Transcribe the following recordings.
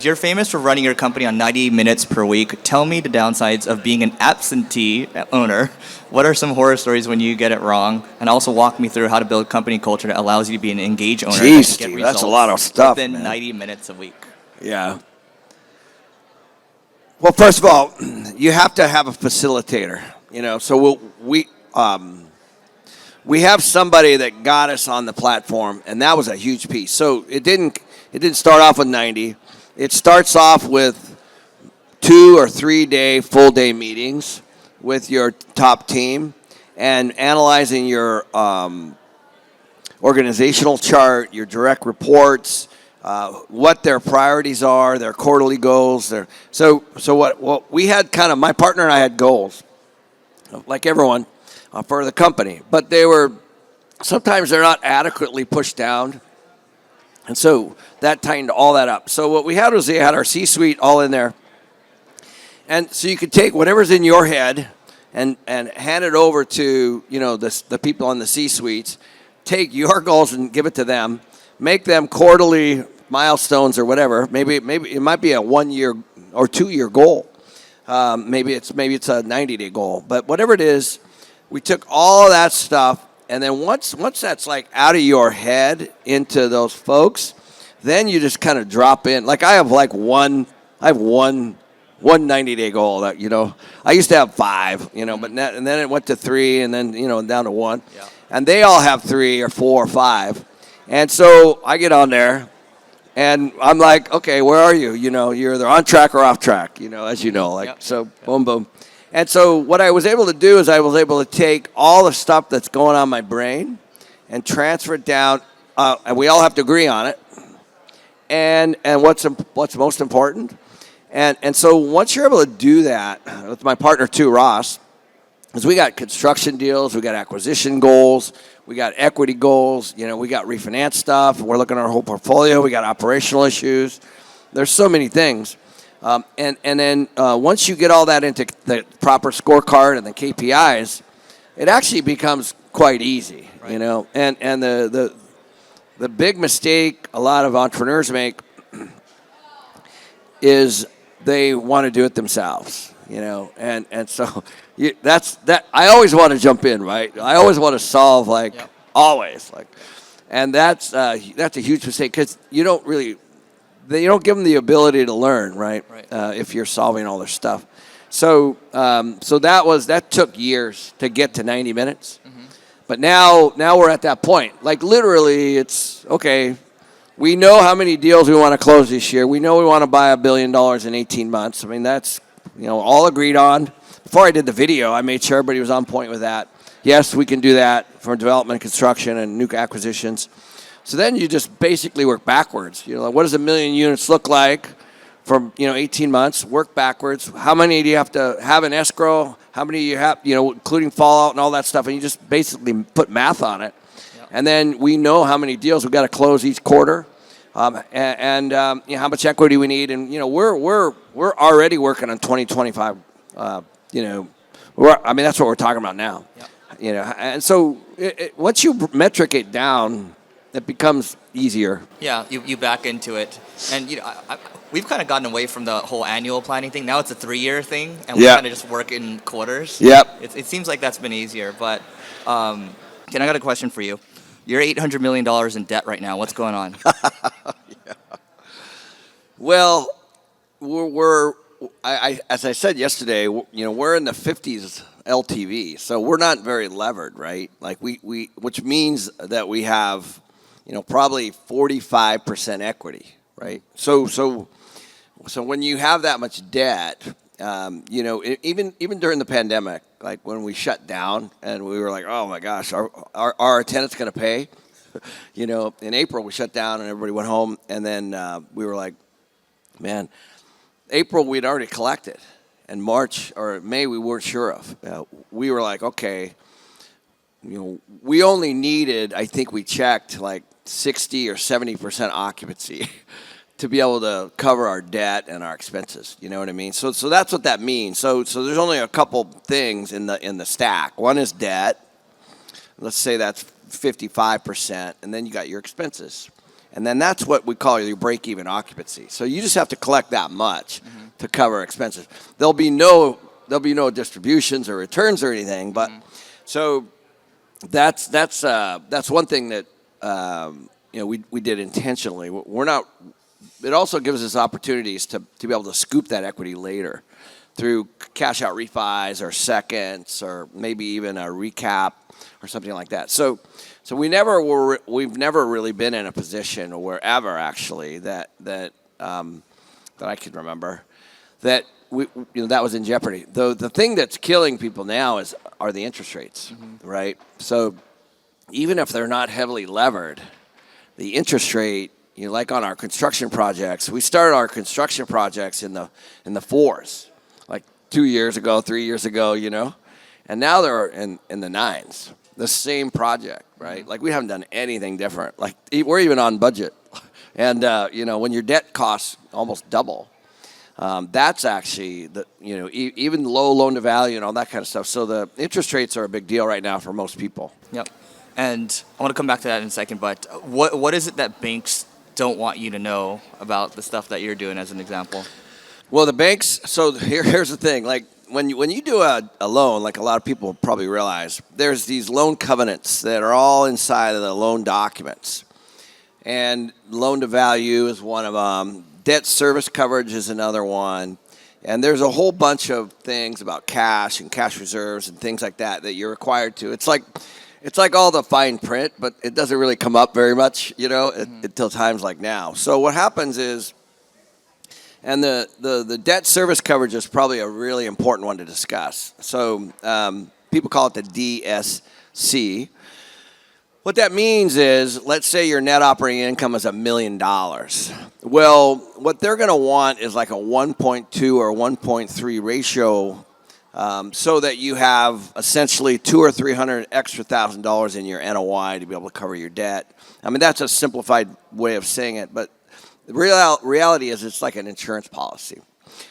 You're famous for running your company on 90 minutes per week. Tell me the downsides of being an absentee owner. What are some horror stories when you get it wrong? And also walk me through how to build company culture that allows you to be an engaged owner. Jeez, Steve, that's a lot of stuff, within man. 90 minutes a week. Yeah. Well, first of all, you have to have a facilitator. So we have somebody that got us on the platform, and that was a huge piece. So it didn't start off with 90. It starts off with 2 or 3 day full day meetings with your top team and analyzing your organizational chart, your direct reports, what their priorities are, their quarterly goals. So what we had my partner and I had goals, like everyone, for the company, but sometimes they're not adequately pushed down. And so that tightened all that up. So what we had was they had our C-suite all in there. And so you could take whatever's in your head and hand it over to, the people on the C-suites, take your goals and give it to them, make them quarterly milestones or whatever. Maybe it might be a 1 year or 2 year goal. Maybe it's a 90-day goal. But whatever it is, we took all that stuff. And then once that's like out of your head into those folks, then you just kind of drop in. Like I have one 90-day goal that, I used to have 5, and then it went to 3 and then, down to 1. Yeah. And they all have 3 or 4 or 5. And so I get on there and I'm like, okay, where are you? You're either on track or off track, as you know, Yep. So boom, boom. And so what I was able to do is I was able to take all the stuff that's going on in my brain and transfer it down, and we all have to agree on it, and what's most important. And so once you're able to do that with my partner too, Ross, because we got construction deals, we got acquisition goals, we got equity goals, we got refinance stuff, we're looking at our whole portfolio, we got operational issues. There's so many things. And then once you get all that into the proper scorecard and the KPIs, it actually becomes quite easy, right. And the big mistake a lot of entrepreneurs make is they want to do it themselves, and so that's that. I always want to jump in, right? I always want to solve, Yep. always, and that's a huge mistake because you don't give them the ability to learn, right? Right. If you're solving all their stuff. So that took years to get to 90 minutes. Mm-hmm. But now we're at that point. Like literally it's, okay, we know how many deals we want to close this year. We know we want to buy $1 billion in 18 months. I mean, that's, all agreed on. Before I did the video, I made sure everybody was on point with that. Yes, we can do that for development, construction, and new acquisitions. So then you just basically work backwards. What does 1 million units look like for 18 months? Work backwards. How many do you have to have in escrow? How many do you have, including fallout and all that stuff? And you just basically put math on it. Yep. And then we know how many deals we've got to close each quarter, and how much equity we need. And we're already working on 2025. That's what we're talking about now. Yep. And so once you metric it down, it becomes easier. Yeah, you back into it. And we've kind of gotten away from the whole annual planning thing. Now it's a 3-year thing, and we kind of just work in quarters. Yep. It seems like that's been easier. But Ken, I got a question for you. You're $800 million in debt right now. What's going on? Yeah. Well, as I said yesterday, we're in the 50s LTV, so we're not very levered, right? Like which means that we have probably 45% equity, right? So when you have that much debt, even during the pandemic, like when we shut down and we were like, oh my gosh, are our tenants going to pay? In April we shut down and everybody went home, and then we were like, man, April we'd already collected, and March or May we weren't sure of. We were like, okay, we only needed, I think we checked like 60 or 70% occupancy to be able to cover our debt and our expenses. You know what I mean? So that's what that means. So there's only a couple things in the stack. One is debt. Let's say that's 55%, and then you got your expenses. And then that's what we call your break-even occupancy. So you just have to collect that much to cover expenses. There'll be no distributions or returns or anything. But so that's one thing that we did intentionally. We're not. It also gives us opportunities to be able to scoop that equity later through cash out refis or seconds or maybe even a recap or something like that. So we've never really been in a position or wherever actually that I can remember that that was in jeopardy. Though the thing that's killing people now are the interest rates, right? So even if they're not heavily levered, the interest rate, like on our construction projects, we started our construction projects in the 4s, like 2 years ago, 3 years ago, and now they're in the 9s. The same project, right? Like we haven't done anything different. Like we're even on budget, and when your debt costs almost double, that's actually even low loan to value and all that kind of stuff. So the interest rates are a big deal right now for most people. Yep. And I want to come back to that in a second, but what is it that banks don't want you to know about the stuff that you're doing, as an example? Well, the banks. So here's the thing. Like when you do a loan, like a lot of people probably realize, there's these loan covenants that are all inside of the loan documents, and loan to value is one of them. Debt service coverage is another one. And there's a whole bunch of things about cash and cash reserves and things like that you're required to. It's like all the fine print, but it doesn't really come up very much, until times like now. So what happens is, and the debt service coverage is probably a really important one to discuss. So people call it the DSC. What that means is, let's say your net operating income is $1 million. Well, what they're going to want is like a 1.2 or 1.3 ratio, so that you have essentially $200,000 or $300,000 extra in your NOI to be able to cover your debt. I mean, that's a simplified way of saying it, but the reality is it's like an insurance policy.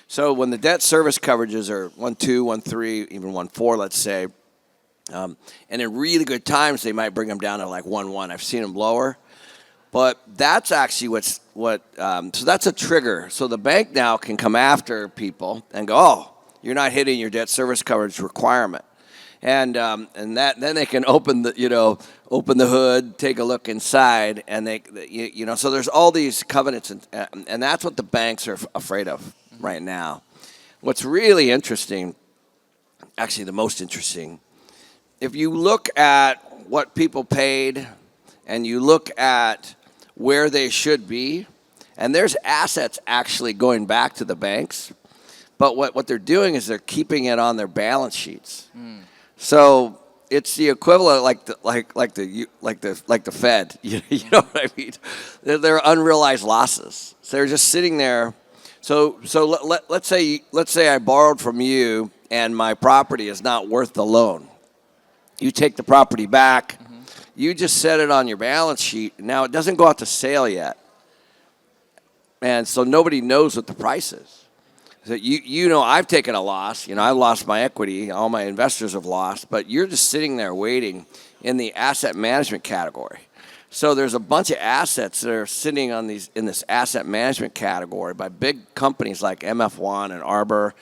So when the debt service coverages are 1.2, 1.3, even 1.4, let's say, and in really good times they might bring them down to like 1.1. I've seen them lower, but that's actually so that's a trigger. So the bank now can come after people and go, oh, you're not hitting your debt service coverage requirement, and then they can open the hood, take a look inside, and so there's all these covenants, and that's what the banks are afraid of right now. What's really interesting, actually the most interesting, if you look at what people paid and you look at where they should be, and there's assets actually going back to the banks, but what they're doing is they're keeping it on their balance sheets. So it's the equivalent, like the Fed. You know what I mean? They're unrealized losses. So they're just sitting there. So let's say I borrowed from you and my property is not worth the loan. You take the property back. You just set it on your balance sheet. Now it doesn't go out to sale yet, and so nobody knows what the price is. So I've taken a loss. I've lost my equity. All my investors have lost, but you're just sitting there waiting in the asset management category. So there's a bunch of assets that are sitting in this asset management category by big companies like MF1 and Arbor.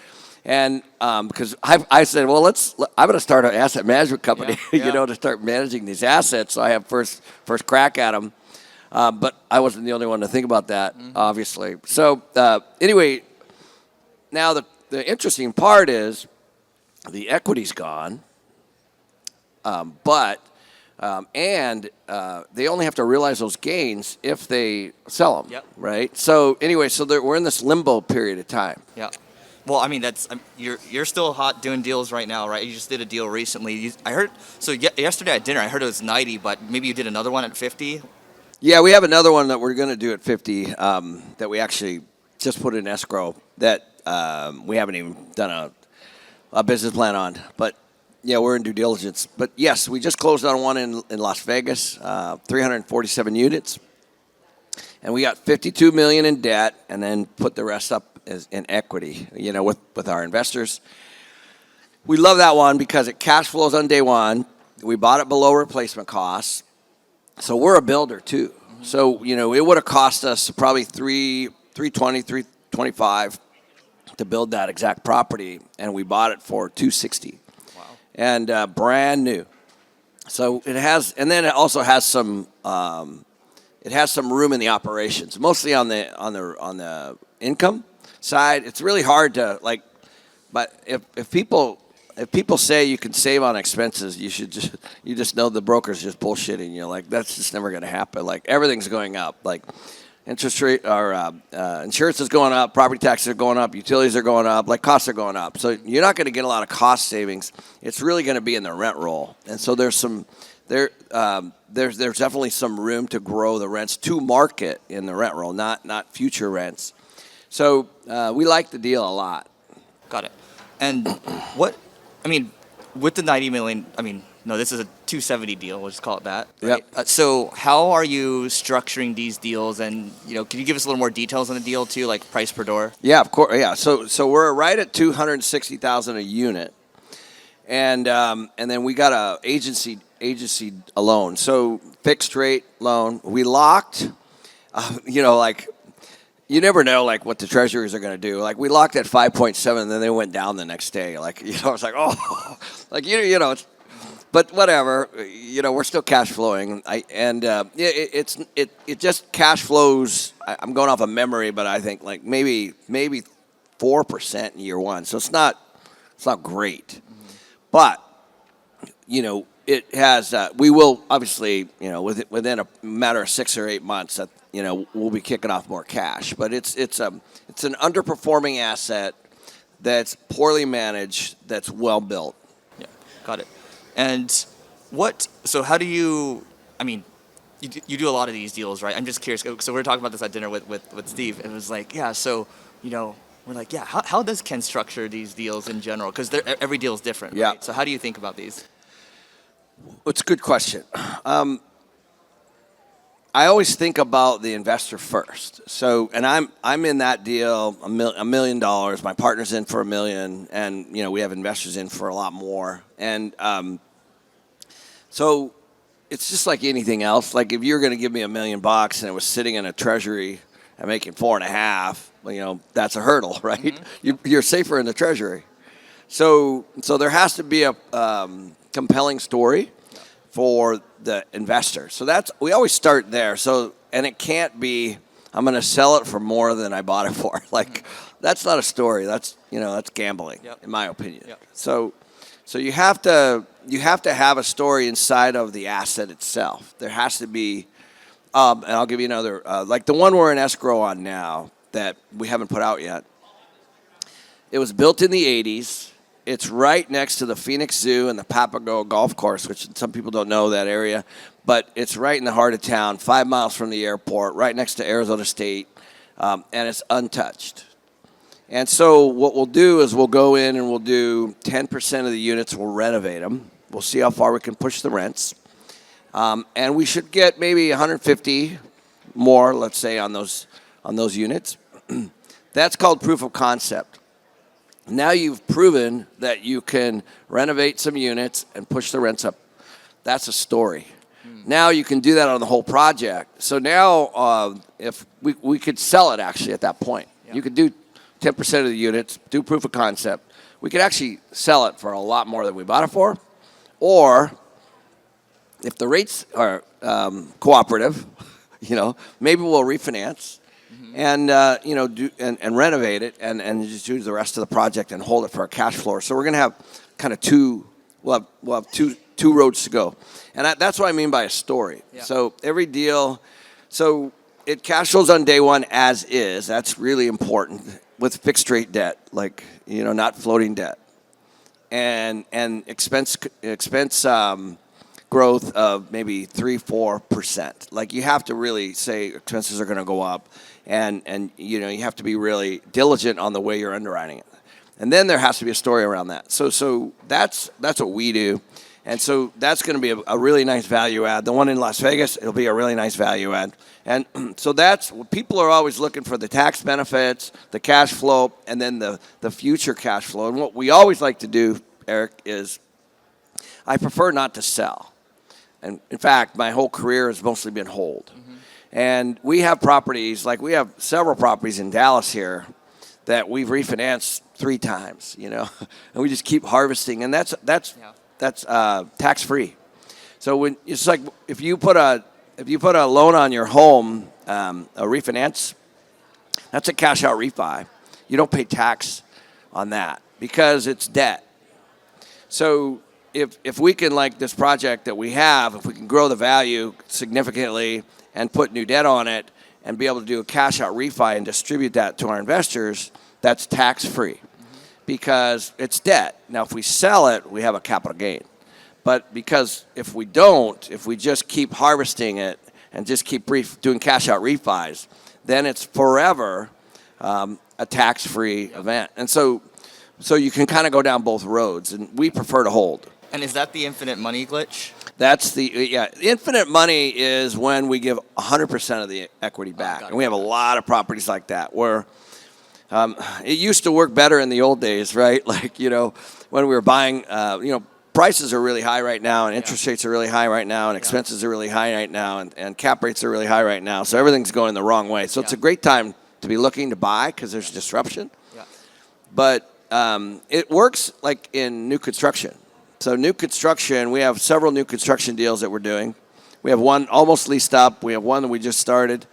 And because I said, well, I'm going to start an asset management company, to start managing these assets. So I have first crack at them. But I wasn't the only one to think about that, obviously. So anyway, now the interesting part is the equity's gone, but they only have to realize those gains if they sell them, right? So anyway, we're in this limbo period of time. Yeah. Well, I mean, you're still hot doing deals right now, right? You just did a deal recently. I heard, yesterday at dinner, I heard it was 90, but maybe you did another one at 50? Yeah, we have another one that we're going to do at 50 that we actually just put in escrow that we haven't even done a business plan on. But, yeah, we're in due diligence. But, yes, we just closed on one in Las Vegas, 347 units. And we got $52 million in debt and then put the rest up in equity, with our investors. We love that one because it cash flows on day one. We bought it below replacement costs. So we're a builder too. So it would have cost us probably 325 to build that exact property, and we bought it for 260. Wow. And brand new. So it has, and then it also has some. It has some room in the operations, mostly on the income side. It's really hard to but if people say you can save on expenses, you just know the broker's just bullshitting you. Like, that's just never going to happen. Like, everything's going up. Like, interest rate or insurance is going up, property taxes are going up, utilities are going up, like, costs are going up. So you're not going to get a lot of cost savings. It's really going to be in the rent roll. And so there's definitely some room to grow the rents to market in the rent roll, not future rents. So we like the deal a lot. Got it. And with the 90 million, no, this is a 270 deal. We'll just call it that. Right? Yep. So how are you structuring these deals? And, can you give us a little more details on the deal too, like price per door? Yeah, of course. Yeah. So we're right at $260,000 a unit. And then we got a agency loan. So fixed rate loan. We locked, you never know, what the treasuries are going to do. Like, we locked at 5.7, and then they went down the next day. It's like, oh, but whatever. We're still cash flowing. It just cash flows. I'm going off of memory, but I think maybe 4% in year one. So it's not great, but it has. We will obviously, within a matter of 6 or 8 months, we'll be kicking off more cash. But it's an underperforming asset that's poorly managed, that's well built. Yeah, got it. And so how do you, you do a lot of these deals, right? I'm just curious. So we were talking about this at dinner with Steve, and it was like, yeah, so, we're like, yeah, how does Ken structure these deals in general? Because every deal is different, yeah. Right? So how do you think about these? It's a good question. I always think about the investor first. So, and I'm in that deal $1 million. My partner's in for $1 million, and we have investors in for a lot more. And so it's just like anything else. Like, if you're going to give me $1 million and it was sitting in a treasury and making 4.5, that's a hurdle, right? Mm-hmm. You're safer in the treasury. So there has to be a compelling story for the investor. So we always start there. So, and it can't be, I'm going to sell it for more than I bought it for. That's not a story. That's gambling, yep. In my opinion. Yep. So you have to have a story inside of the asset itself. There has to be, and I'll give you another, like the one we're in escrow on now that we haven't put out yet. It was built in the 80s. It's right next to the Phoenix Zoo and the Papago Golf Course, which some people don't know that area. But it's right in the heart of town, 5 miles from the airport, right next to Arizona State, and it's untouched. And so what we'll do is we'll go in and we'll do 10% of the units, we'll renovate them. We'll see how far we can push the rents. And we should get maybe 150 more, let's say, on those units. That's called proof of concept. Now you've proven that you can renovate some units and push the rents up. That's a story. Now you can do that on the whole project. So now if we could sell it actually at that point. Yeah. You could do 10% of the units, do proof of concept. We could actually sell it for a lot more than we bought it for. Or if the rates are cooperative, maybe we'll refinance. And do and renovate it and just do the rest of the project and hold it for a cash flow. So we're going to have kind of we'll have two roads to go, and that's what I mean by a story. Yeah. So every deal, so it cash flows on day one as is. That's really important with fixed rate debt, not floating debt, and expense growth of maybe 3-4%. Like, you have to really say expenses are going to go up, and you have to be really diligent on the way you're underwriting it. And then there has to be a story around that. So that's what we do. And so that's going to be a really nice value add. The one in Las Vegas, it'll be a really nice value add. And so that's what people are always looking for: the tax benefits, the cash flow, and then the future cash flow. And what we always like to do, Eric, is I prefer not to sell. And in fact, my whole career has mostly been hold. Mm-hmm. And we have properties, like we have several properties in Dallas here that we've refinanced 3 times, and we just keep harvesting, and that's tax free. So when it's like if you put a loan on your home, a refinance, that's a cash out refi. You don't pay tax on that because it's debt. So if we can, like this project that we have, if we can grow the value significantly and put new debt on it and be able to do a cash out refi and distribute that to our investors, that's tax free because it's debt. Now, if we sell it, we have a capital gain. But because if we just keep harvesting it and just keep doing cash out refis, then it's forever a tax-free event. And so you can kind of go down both roads, and we prefer to hold. And is that the infinite money glitch? That's infinite money is when we give 100% of the equity back. And we have a lot of properties like that where it used to work better in the old days, right? Like, when we were buying, prices are really high right now, and interest rates are really high right now, and expenses are really high right now, and cap rates are really high right now. So everything's going the wrong way. So it's a great time to be looking to buy because there's disruption. Yeah. But it works like in new construction. So new construction, we have several new construction deals that we're doing. We have one almost leased up. We have one that we just started.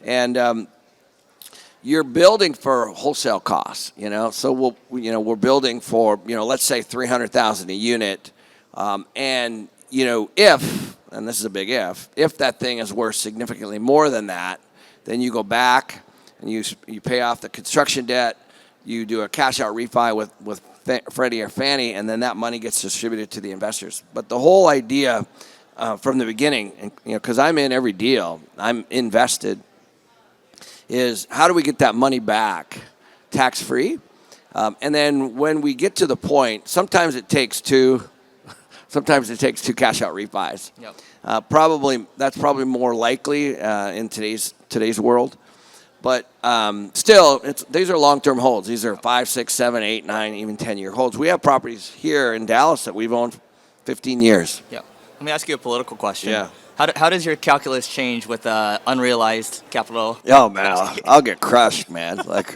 And you're building for wholesale costs, So we're building for, let's say $300,000 a unit. And if, and this is a big if that thing is worth significantly more than that, then you go back and you pay off the construction debt. You do a cash out refi with Freddie or Fannie, and then that money gets distributed to the investors. But the whole idea from the beginning, and because I'm in every deal, I'm invested, is how do we get that money back tax-free? And then when we get to the point, sometimes it takes two cash-out refis. Yep. That's probably more likely in today's world. But still, these are long-term holds. These are 5, 6, 7, 8, 9, even 10-year holds. We have properties here in Dallas that we've owned 15 years. Yeah. Let me ask you a political question. Yeah. How does your calculus change with unrealized capital? Oh man, I'll get crushed, man. Like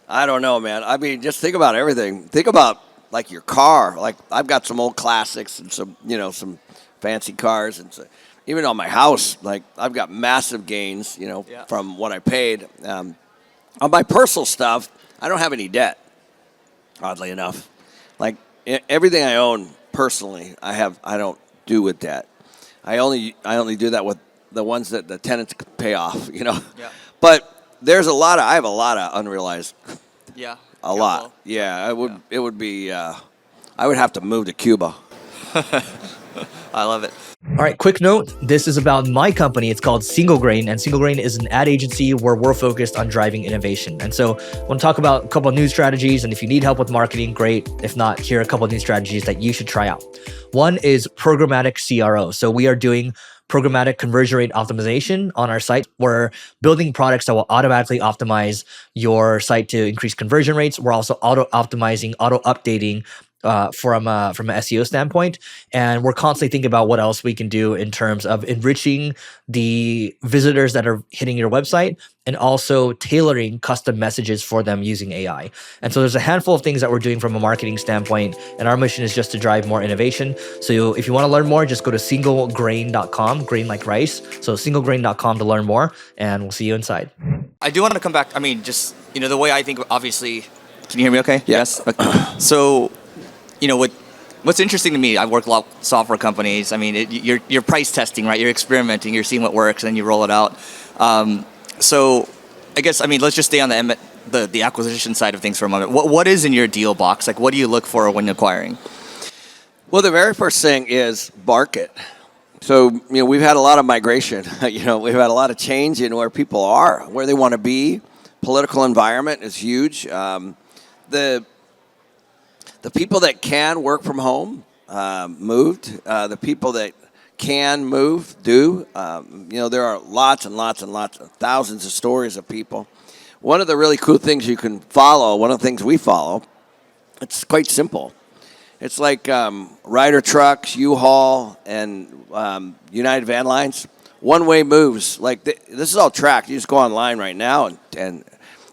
I don't know, man. I mean, just think about everything. Think about like your car. Like I've got some old classics and some fancy cars, and even on my house, like I've got massive gains, from what I paid. On my personal stuff, I don't have any debt. Oddly enough, like everything I own personally, I don't do with debt. I only do that with the ones that the tenants pay off, Yeah. But I have a lot of unrealized. Yeah. A lot. Yeah. It would be. I would have to move to Cuba. I love it. All right, quick note. This is about my company. It's called Single Grain, and Single Grain is an ad agency where we're focused on driving innovation. And so I want to talk about a couple of new strategies, and if you need help with marketing, great. If not, here are a couple of new strategies that you should try out. One is programmatic CRO. So we are doing programmatic conversion rate optimization on our site. We're building products that will automatically optimize your site to increase conversion rates. We're also auto-optimizing, auto-updating from an SEO standpoint. And we're constantly thinking about what else we can do in terms of enriching the visitors that are hitting your website and also tailoring custom messages for them using AI. And so there's a handful of things that we're doing from a marketing standpoint, and our mission is just to drive more innovation. So if you want to learn more, just go to singlegrain.com, grain like rice. So singlegrain.com to learn more, and we'll see you inside. I do want to come back. I mean, just, the way I think, obviously, can you hear me okay? Yes. Okay. So, what's interesting to me, I work a lot with software companies. I mean, you're price testing, right? You're experimenting, you're seeing what works, and then you roll it out. So I guess, let's just stay on the acquisition side of things for a moment. What is in your deal box? Like, what do you look for when acquiring? Well, the very first thing is market. So, we've had a lot of migration. We've had a lot of change in where people are, where they want to be. Political environment is huge. The people that can work from home moved. The people that can move do. There are lots and lots and lots, thousands of stories of people. One of the really cool things you can follow, one of the things we follow, it's quite simple. It's like Ryder Trucks, U-Haul, and United Van Lines. one-way moves. Like this is all tracked. You just go online right now, and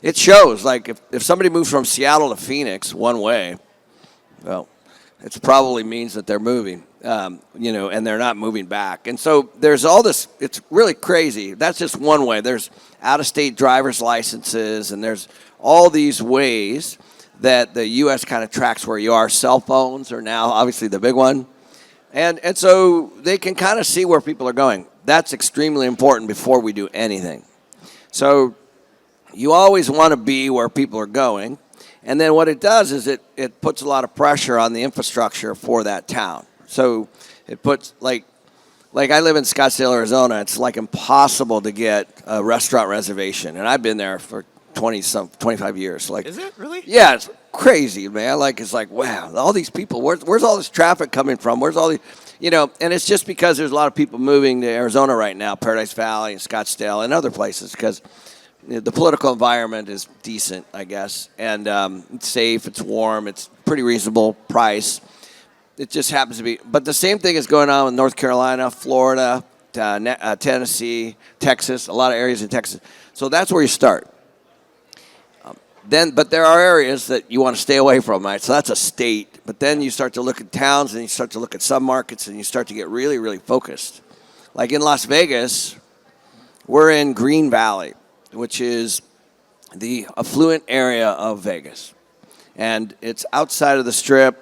it shows. Like if somebody moves from Seattle to Phoenix one way, well, it probably means that they're moving, and they're not moving back. And so there's all this. It's really crazy. That's just one way. There's out-of-state driver's licenses, and there's all these ways that the U.S. kind of tracks where you are. Cell phones are now obviously the big one. And so they can kind of see where people are going. That's extremely important before we do anything. So you always want to be where people are going. And then what it does is it puts a lot of pressure on the infrastructure for that town. So it puts, like I live in Scottsdale, Arizona. It's like impossible to get a restaurant reservation. And I've been there for 25 years. Like, is it really? Yeah, it's crazy, man. Like, it's like, wow, all these people, where's all this traffic coming from? Where's all these, and it's just because there's a lot of people moving to Arizona right now, Paradise Valley and Scottsdale and other places, because the political environment is decent, I guess, and it's safe, it's warm, it's pretty reasonable price. It just happens to be. But the same thing is going on with North Carolina, Florida, Tennessee, Texas, a lot of areas in Texas. So that's where you start. But there are areas that you want to stay away from, right? So that's a state. But then you start to look at towns, and you start to look at submarkets, and you start to get really, really focused. Like in Las Vegas, we're in Green Valley, which is the affluent area of Vegas. And it's outside of the Strip.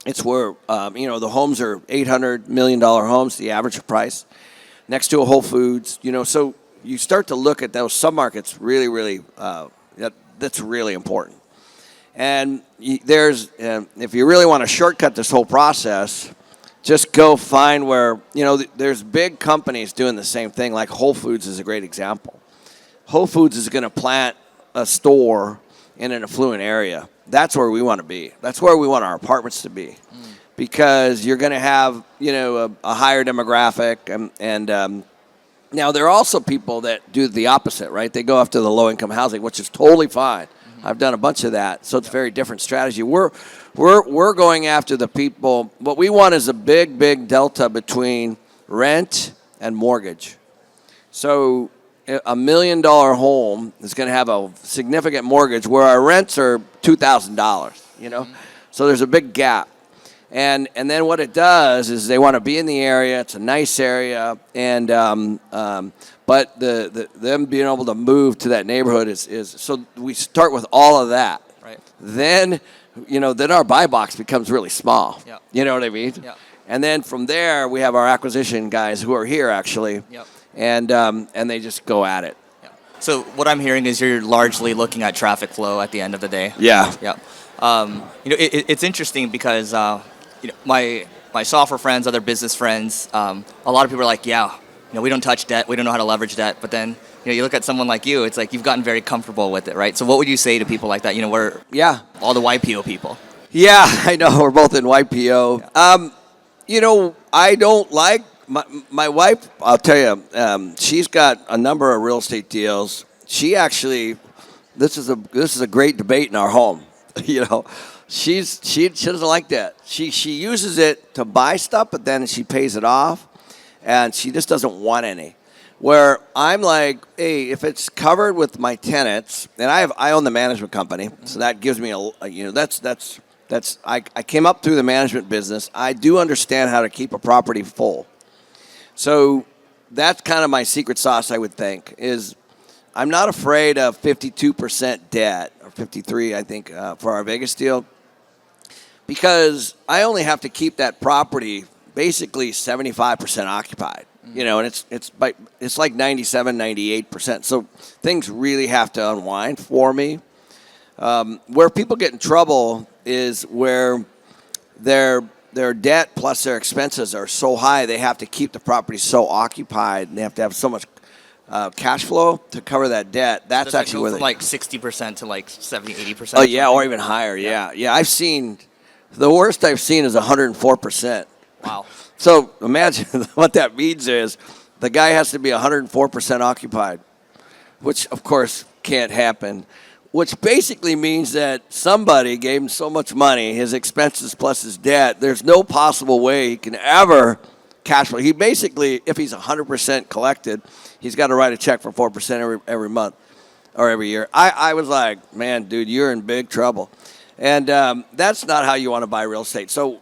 It's where, the homes are $800 million homes, the average price, next to a Whole Foods. So you start to look at those submarkets really, really that's really important. And if you really want to shortcut this whole process, just go find where, there's big companies doing the same thing, like Whole Foods is a great example. Whole Foods is going to plant a store in an affluent area. That's where we want to be. That's where we want our apartments to be. Because you're going to have, a higher demographic. And now, there are also people that do the opposite, right? They go after the low-income housing, which is totally fine. Mm-hmm. I've done a bunch of that, so it's a very different strategy. We're going after the people. What we want is a big, big delta between rent and mortgage. So $1 million home is going to have a significant mortgage where our rents are $2,000, Mm-hmm. So there's a big gap. And then what it does is they want to be in the area. It's a nice area, and but them being able to move to that neighborhood is so we start with all of that. Right. Then then our buy box becomes really small. Yeah. You know what I mean? Yeah. And then from there we have our acquisition guys who are here actually. Yep. And they just go at it. Yeah. So what I'm hearing is you're largely looking at traffic flow at the end of the day. Yeah. Yeah. It's interesting because my software friends, other business friends, a lot of people are like, we don't touch debt, we don't know how to leverage debt. But then you look at someone like you, it's like you've gotten very comfortable with it, right? So what would you say to people like that? We're all the YPO people. Yeah, I know. We're both in YPO. Yeah. I don't like my wife. I'll tell you, she's got a number of real estate deals. She actually, this is a great debate in our home. She doesn't like that. She uses it to buy stuff, but then she pays it off, and she just doesn't want any. Where I'm like, hey, if it's covered with my tenants, and I own the management company, so that gives me I came up through the management business. I do understand how to keep a property full. So that's kind of my secret sauce, I would think, is I'm not afraid of 52% debt, or 53, I think, for our Vegas deal, because I only have to keep that property basically 75% occupied. And it's like 97, 98%. So things really have to unwind for me. Where people get in trouble is where their debt plus their expenses are so high, they have to keep the property so occupied, and they have to have so much cash flow to cover that debt. That's actually where from like 60% to like 70, 80%. Oh yeah, or even higher. Yeah. I've seen the worst I've seen is 104%. Wow. So imagine what that means is the guy has to be 104% occupied, which of course can't happen. Which basically means that somebody gave him so much money, his expenses plus his debt, there's no possible way he can ever cash flow. He basically, if he's 100% collected, he's got to write a check for 4% every month or every year. I was like, man, dude, you're in big trouble. And that's not how you want to buy real estate. So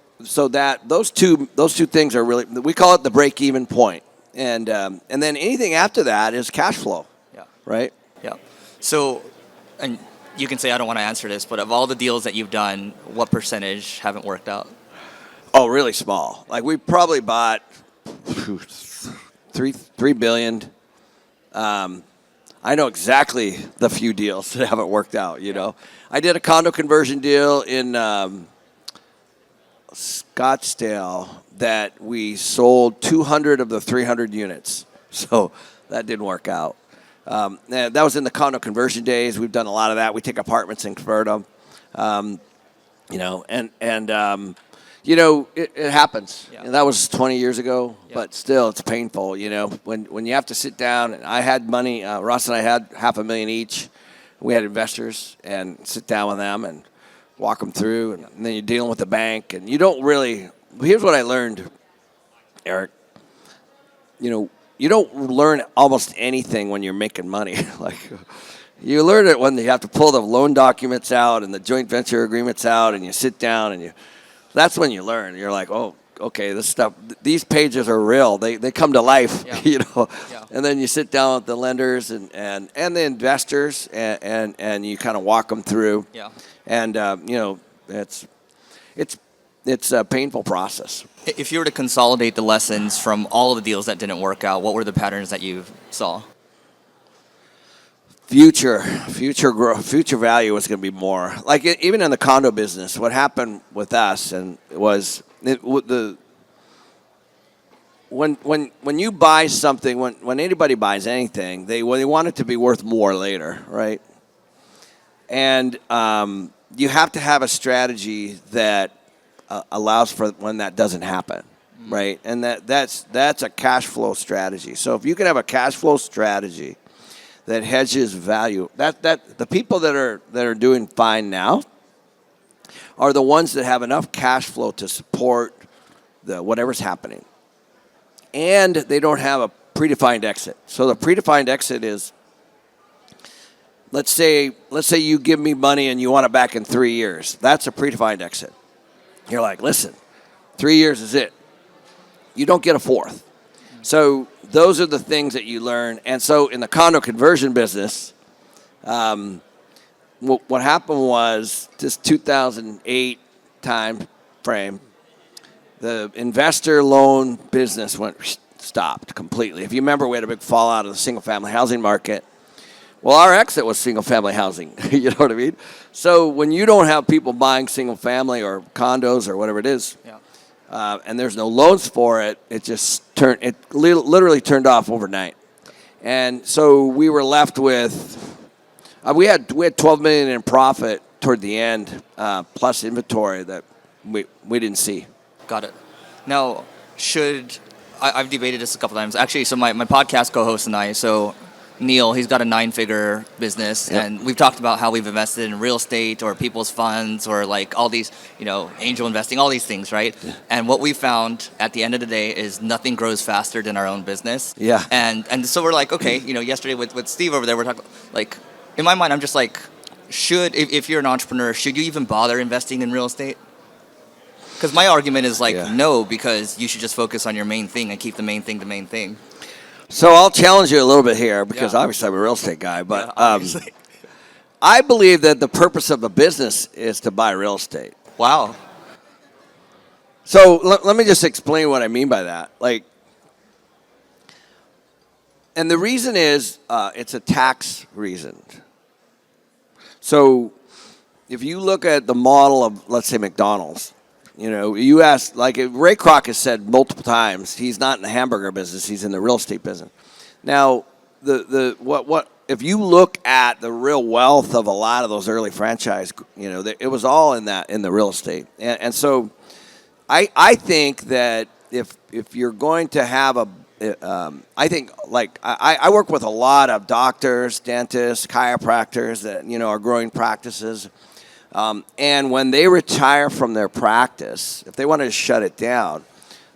that those two things are really, we call it the break-even point. And then anything after that is cash flow. Yeah. Right? Yeah. So, and you can say I don't want to answer this, but of all the deals that you've done, what percentage haven't worked out? Oh, really small. Like we probably bought $3 billion. I know exactly the few deals that haven't worked out. You know, I did a condo conversion deal in Scottsdale that we sold 200 of the 300 units. So that didn't work out. That was in the condo conversion days. We've done a lot of that. We take apartments and convert them. You know, you know, it happens. Yeah. And that was 20 years ago, Yeah. but still, it's painful. You know, when you have to sit down. And I had money. Ross and I had $500,000 each. We had investors and sit down with them and walk them through, and then you're dealing with the bank, and you don't really. Here's what I learned, Eric. You know, you don't learn almost anything when you're making money. Like, you learn it when you have to pull the loan documents out and the joint venture agreements out, and you sit down and that's when you learn. You're like, oh, okay, this stuff, these pages are real. They come to life, Yeah. you know. Yeah. And then you sit down with the lenders and the investors, and you kind of walk them through. Yeah. And you know, it's a painful process. If you were to consolidate the lessons from all of the deals that didn't work out, what were the patterns that you saw? Future growth, future value was going to be more. Like even in the condo business, what happened with us when you buy something, when anybody buys anything, they want it to be worth more later, right? And you have to have a strategy that allows for when that doesn't happen, right? And that's a cash flow strategy. So if you can have a cash flow strategy that hedges value, that the people that are doing fine now are the ones that have enough cash flow to support whatever's happening, and they don't have a predefined exit. So the predefined exit is, let's say you give me money and you want it back in 3 years. That's a predefined exit. You're like, listen, 3 years is it. You don't get a fourth. So those are the things that you learn. And so in the condo conversion business, what happened was this 2008 time frame, the investor loan business stopped completely. If you remember, we had a big fallout of the single-family housing market. Well, our exit was single-family housing. You know what I mean? So when you don't have people buying single-family or condos or whatever it is, and there's no loans for it, it literally turned off overnight. And so we were left with, we had $12 million in profit toward the end, plus inventory that we didn't see. Got it. Now, I've debated this a couple times. Actually, so my podcast co-host and I, so Neil, he's got a 9-figure business, and we've talked about how we've invested in real estate or people's funds or like all these, angel investing, all these things, right? Yeah. And what we found at the end of the day is nothing grows faster than our own business. Yeah. And so we're like, okay, yesterday with Steve over there, we're talking, like, in my mind, I'm just like, if you're an entrepreneur, should you even bother investing in real estate? Because my argument is no, because you should just focus on your main thing and keep the main thing the main thing. So I'll challenge you a little bit here because obviously I'm a real estate guy, but I believe that the purpose of a business is to buy real estate. Wow. So let me just explain what I mean by that. And the reason is it's a tax reason. So if you look at the model of, let's say, McDonald's, you ask, like Ray Kroc has said multiple times, he's not in the hamburger business, he's in the real estate business. Now, what if you look at the real wealth of a lot of those early franchise, it was all in the real estate. And so I think that if you're going to have I think I work with a lot of doctors, dentists, chiropractors that, are growing practices. And when they retire from their practice, if they want to shut it down,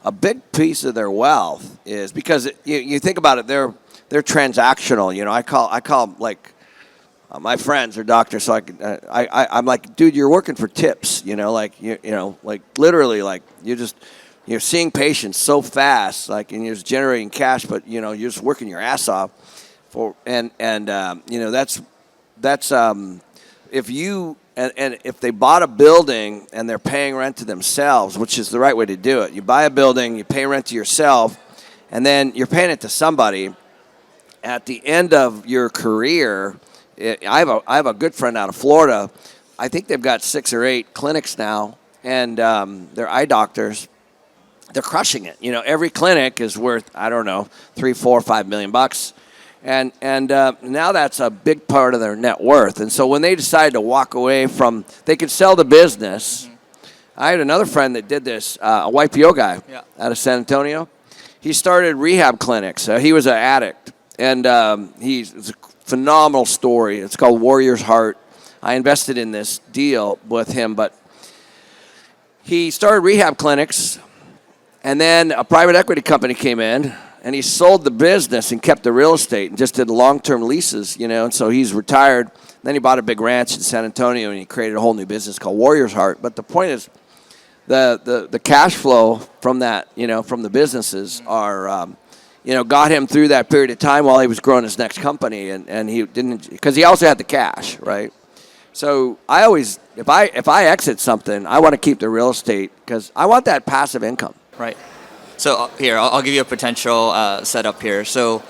a big piece of their wealth is because you think about it, they're transactional. You know, I call like my friends are doctors, so I'm like, dude, you're working for tips. You know, like you know, like literally, like you're seeing patients so fast, like, and you're just generating cash, but you know, you're just working your ass off for and you know, that's if you. And if they bought a building and they're paying rent to themselves, which is the right way to do it, you buy a building, you pay rent to yourself, and then you're paying it to somebody. At the end of your career, I have a good friend out of Florida. I think they've got 6 or 8 clinics now, and they're eye doctors. They're crushing it. You know, every clinic is worth, I don't know, $3, $4, $5 million bucks. And now that's a big part of their net worth. And so when they decide to walk away from, they could sell the business. Mm-hmm. I had another friend that did this, a YPO guy out of San Antonio. He started rehab clinics. He was an addict. And it's a phenomenal story. It's called Warrior's Heart. I invested in this deal with him. But he started rehab clinics. And then a private equity company came in. And he sold the business and kept the real estate and just did long-term leases, you know. And so he's retired. Then he bought a big ranch in San Antonio, and he created a whole new business called Warrior's Heart. But the point is, the cash flow from that, you know, from the businesses are, you know, got him through that period of time while he was growing his next company. And he didn't, because he also had the cash, right? So I always, if I exit something, I want to keep the real estate because I want that passive income. Right. So here, I'll give you a potential setup here. So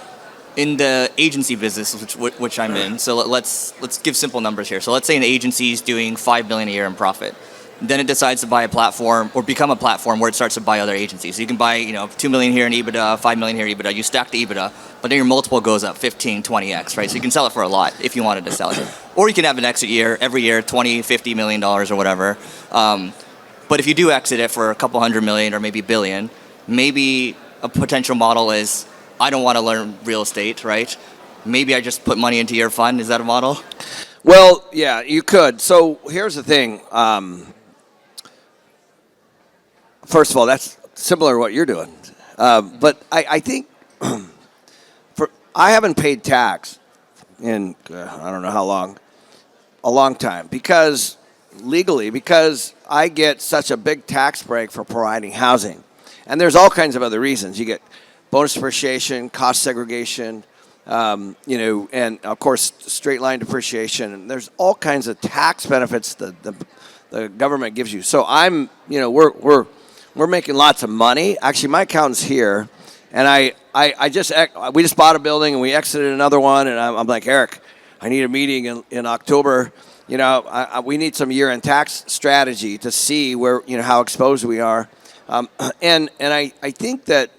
in the agency business, which I'm in, so let's give simple numbers here. So let's say an agency is doing $5 million a year in profit. Then it decides to buy a platform or become a platform where it starts to buy other agencies. So you can buy, you know, $2 million here in EBITDA, $5 million here in EBITDA. You stack the EBITDA, but then your multiple goes up 15, 20x, right? So you can sell it for a lot if you wanted to sell it. Or you can have an exit year every year, $20, $50 million or whatever. But if you do exit it for a couple $100 million or maybe $1 billion, maybe a potential model is, I don't want to learn real estate, right? Maybe I just put money into your fund. Is that a model? Well, yeah, you could. So here's the thing. First of all, that's similar to what you're doing. But I think I haven't paid tax in, I don't know how long, a long time. Because I get such a big tax break for providing housing. And there's all kinds of other reasons. You get bonus depreciation, cost segregation, you know, and of course straight line depreciation. And there's all kinds of tax benefits the government gives you. So I'm, you know, we're making lots of money. Actually, my accountant's here, and we just bought a building and we exited another one. And I'm like, Eric, I need a meeting in October. You know, we need some year-end tax strategy to see where, you know, how exposed we are. And I think that,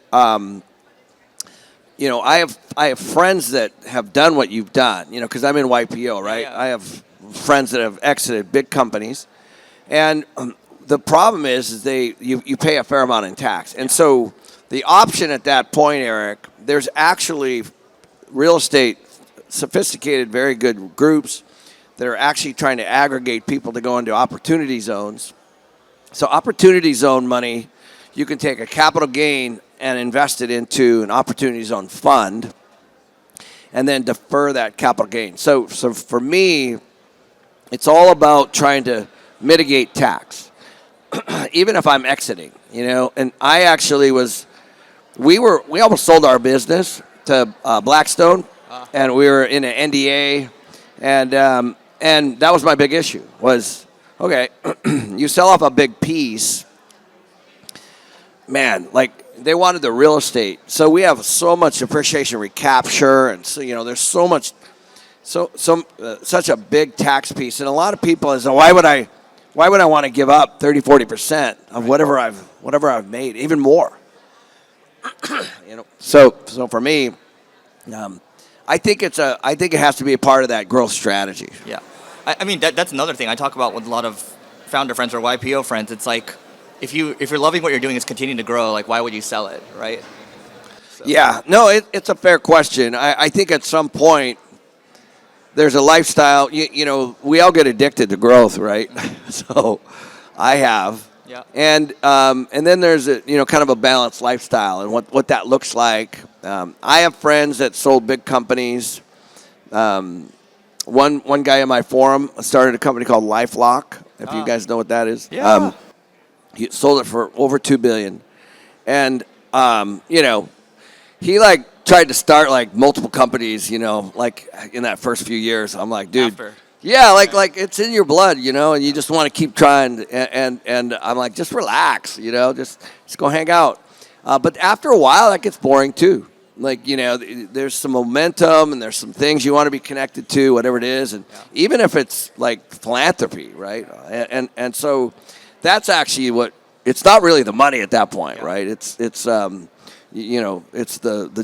you know, I have friends that have done what you've done, you know, because I'm in YPO, right? Yeah. I have friends that have exited big companies. And the problem is you pay a fair amount in tax. And so the option at that point, Eric, there's actually real estate, sophisticated, very good groups that are actually trying to aggregate people to go into opportunity zones. So opportunity zone money, you can take a capital gain and invest it into an opportunity zone fund and then defer that capital gain. So for me, it's all about trying to mitigate tax, even if I'm exiting, you know. And I actually we almost sold our business to Blackstone, and we were in an NDA, and that was my big issue was, okay, you sell off a big piece, man, like they wanted the real estate. So we have so much depreciation recapture, and so, you know, there's so much, such a big tax piece. And a lot of people is, why would I want to give up 30-40% of whatever I've made, even more? You know, so for me, I think it has to be a part of that growth strategy. Yeah, I mean that's another thing I talk about with a lot of founder friends or YPO friends. It's like if you're loving what you're doing, it's continuing to grow. Like, why would you sell it, right? So. Yeah, no, it's a fair question. I think at some point there's a lifestyle. You know, we all get addicted to growth, right? So I have. Yeah. And then there's a kind of a balanced lifestyle and what that looks like. I have friends that sold big companies. One guy in my forum started a company called LifeLock. If you guys know what that is, Yeah. he sold it for over $2 billion, and he tried to start multiple companies. Like in that first few years, I'm like, dude. After. Yeah, like it's in your blood, and you just want to keep trying. And I'm like, just relax, just go hang out. But after a while, that gets boring too. There's some momentum and there's some things you want to be connected to, whatever it is, and even if it's like philanthropy, right? And so that's actually what. It's not really the money at that point, right? It's it's the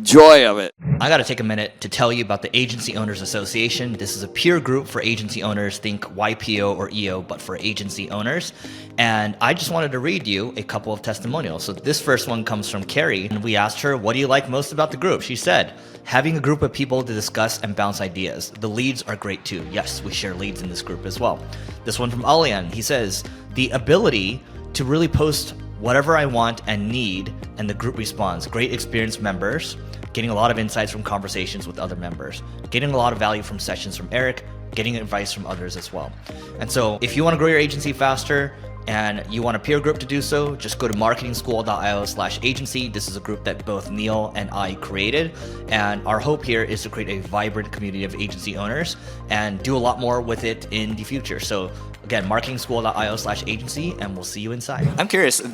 joy of it. I got to take a minute to tell you about the Agency Owners Association. This is a peer group for agency owners. Think YPO or EO, but for agency owners. And I just wanted to read you a couple of testimonials. So this first one comes from Carrie, and we asked her, what do you like most about the group? She said, having a group of people to discuss and bounce ideas. The leads are great too. Yes, we share leads in this group as well. This one from Alian, he says, the ability to really post whatever I want and need, and the group responds. Great experienced members, getting a lot of insights from conversations with other members, getting a lot of value from sessions from Eric, getting advice from others as well. And so if you want to grow your agency faster and you want a peer group to do so, just go to marketingschool.io/agency. This is a group that both Neil and I created. And our hope here is to create a vibrant community of agency owners and do a lot more with it in the future. So again, marketingschool.io/agency, and we'll see you inside. I'm curious, and